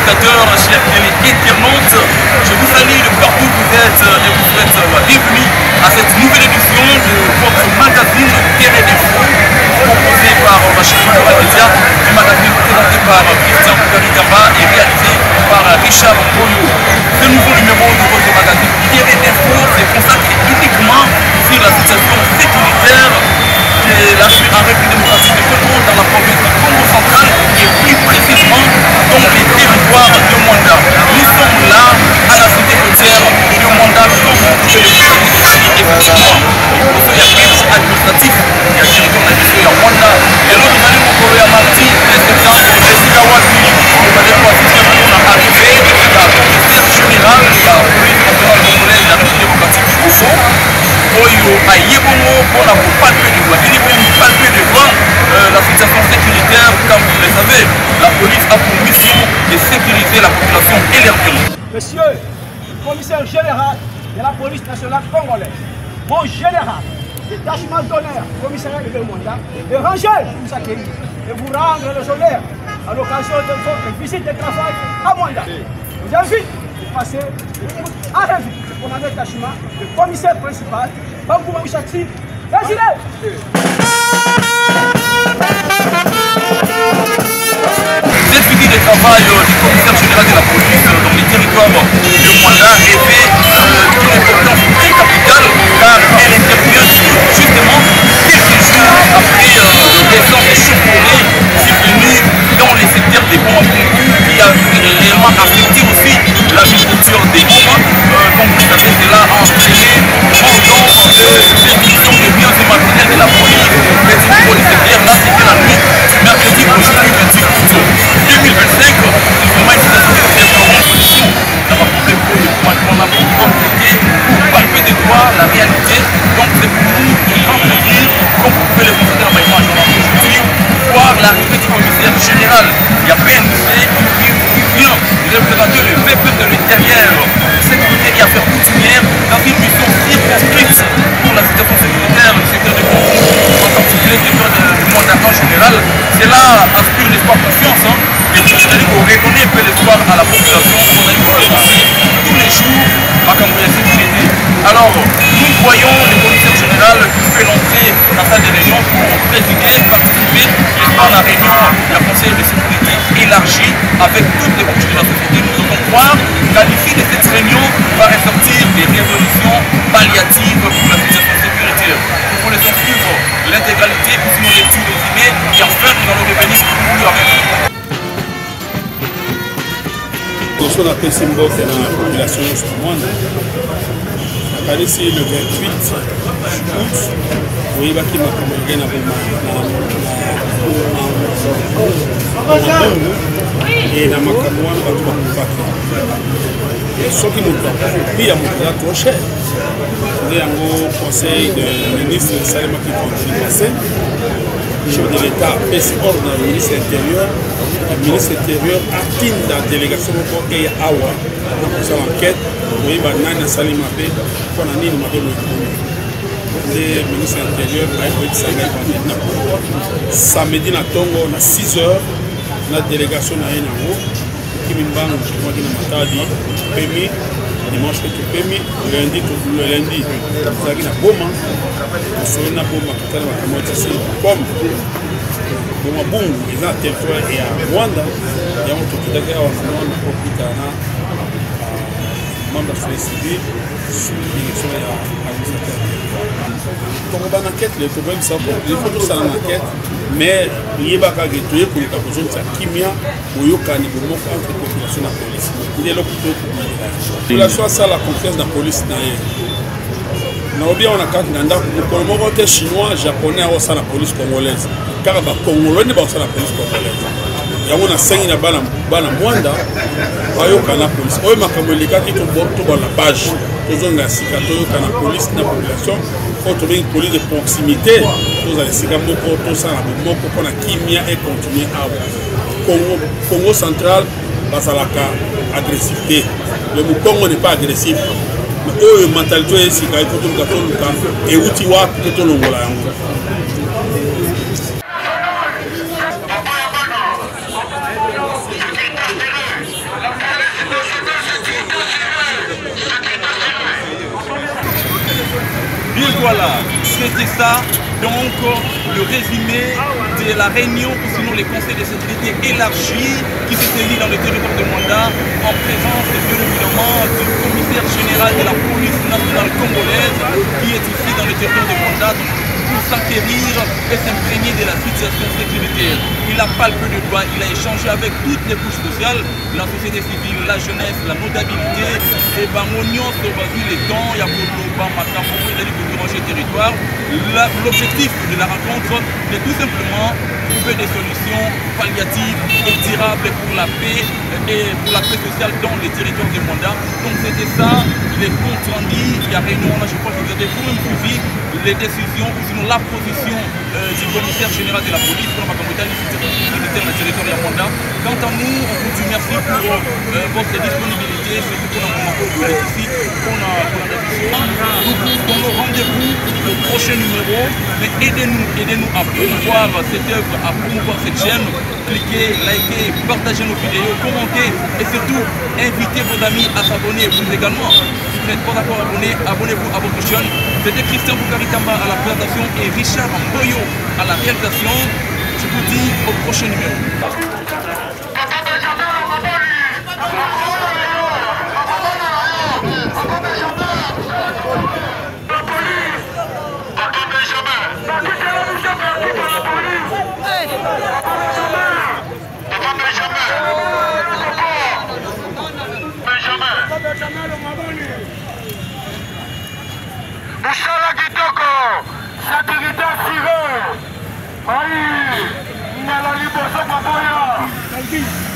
téléspectateurs, chers téléinternautes, je vous salue de partout où vous êtes et vous souhaite la bienvenue à cette nouvelle édition de votre magazine Terre d'Info, proposé par Machine Média, un magazine présenté par Christian Koukarikamba et réalisé par Richard Boyo. Ce nouveau numéro de votre magazine Terre d'Info est consacré uniquement sur la situation sécuritaire de la République démocratique du Congo dans la province du Congo central et plus précisément dans les territoires de Mwanda. Nous sommes là à la cité côtière de Mwanda comme vous pouvez le voir ici effectivement. Il y a piège administratif, il y a territoire national, il y a Mwanda et l'autre année mon collègue Marty, président de Sigawati, vous allez voir si on a arrivé la commissaire générale de la police nationale congolaise de la République démocratique du Congo. Oyo a Yébongo pour la palper de voix. Il est venu palper de voix la situation sécuritaire. Comme vous le savez, la police a pour mission de sécuriser la population et leur pays. Monsieur le commissaire général de la police nationale congolaise, mon général, détachement d'honneur, commissariat de Mwanda, et ranger vous accueillir et vous rendre les honneurs à l'occasion de votre visite de travail à Mwanda. Je vous invite à passer à revue pour un détachement le commissaire principal, Bangouma Mouchati, Désiré. Cette visite de travail du commissaire général de la police dans les territoires de Mwanda est faite d'une importance très capitale car elle intervient justement quelques jours après le récent échauffourée survenu dans les secteurs des bombes qui a réellement affecté aussi l'agriculture des bombes. Comme vous le savez, cela a entraîné pendant l'exécution des biens et matériels de la police. Mais au niveau des secteurs, là c'était la nuit du mercredi au jeudi 28 août 2025. C'est vraiment une situation de référence dans ma propre époque. On a pu compléter pour palper de doigts la réalité. Donc c'est pour nous un grand plaisir, comme vous pouvez le constater dans ma image aujourd'hui, voir l'arrivée du commissaire général. Il y a PNC qui vient représenter le peuple de l'intérieur, sécurité et affaires coutumières dans une mission circonscrite pour la situation sécuritaire du secteur de Congo, en particulier le secteur du monde en général. Cela inspire l'espoir confiance et c'est-à-dire qu'on redonne un peu l'espoir à la population. On a eu tous les jours à Cambouya sécurité. Alors, nous voyons le commissaire général qui fait l'entrée dans la salle de réunion pour présider, participer, à la réunion du conseil de sécurité élargie avec toutes les couches de la société. Nous devons croire qu'à l'issue de cette réunion va ressortir des résolutions palliatives pour la situation sécuritaire. Nous laissons suivre l'intégralité, puis sinon les petits résumés, et enfin nous allons revenir pour vous avec. Nous sommes appelés symbole de la population de Mwanda. Ici le 28 août, oui, il y a et na makamwa batu bakufaki soki moto akopi ya moto trop cher nde yango conseil de ministre esalemaki confirmation chef de l'état apesi ordre na ministre intérieur. Le ministre intérieur atinda délégation moko eya awa okosala enquête koyeba nani asali mabe mpona nini mabe loekoni nde ministre intérieur ayekoyebisa ngai bandeti na pourquoi samedi na ntongo na 6 heures na délégation na ye nango okimi mbango tokomaki na matadi pemi dimanche pe topemi lundi tozalaki na boma tosoli na boma totala makambo tisi pomme boma bungu eza na territoire ya Rwanda yango tokitaki awa na Rwanda po okutana na membre ya société civile sous direction ya administrateur tokobana enquête le tokoyebisa il faut tosala na enquête mais yebaka ke toye koleka kozongisa kimia boyokani bomoko entre population na police nde eloko tokokolela population asala confiance na police na ye naobi awa na kati na ndako mokolo moko te chinois japonais aosala police congolaise kaka bakongolo nde baosala police congolaise yango nasengi na bana Mwanda bayoka na police oyo makambo elekaki tobana page tozonga sika toyoka na police na population oyo tobengi police de proximité tozala esika moko tosala bomoko mpona kimia e continue awa Congo central bazalaka agressif te le Congo n'est pas agressif oyo mentalité oyo esika ekotoluka toluka euti wapi mpe tolongola yango. ça donc le résumé de la réunion ou sinon les conseils de sécurité élargis qui se tenait dans le territoire de Mwanda en présence bien évidemment du commissaire général de la police nationale congolaise qui est ici dans le territoire de Mwanda pour s'acquérir et s'imprégner de la situation sécuritaire. Il a palpé de doigt, il a échangé avec toutes les couches sociales, la société civile, la jeunesse, la notabilité, et Bangonion se vu les temps, il y a pour le territoire. L'objectif de la rencontre est tout simplement trouver des solutions palliatives et durables pour la paix et pour la paix sociale dans les territoires de Mwanda. Donc c'était ça, les comptes rendus, il y a réunion, là je crois que vous avez vous-même suivi les décisions ou sinon la position du commissaire général de la police pour la territoire de Mwanda. Quant à nous, on vous dit merci pour votre disponibilité, surtout pour la ici, pour la révision. Nous nous rendez-vous au prochain numéro, mais aidez-nous à promouvoir cette œuvre, à promouvoir cette chaîne. Cliquez, likez, partagez nos vidéos, commentez et surtout invitez vos amis à s'abonner. Vous également, si vous n'êtes pas encore abonné, abonnez-vous à votre chaîne. C'était Christian Boukaritamba à la présentation et Richard Mboyo à la réalisation. Je vous dis au prochain numéro. Mushala kitoko, sécurité assurée. Aïe, Nyala liboso maboya.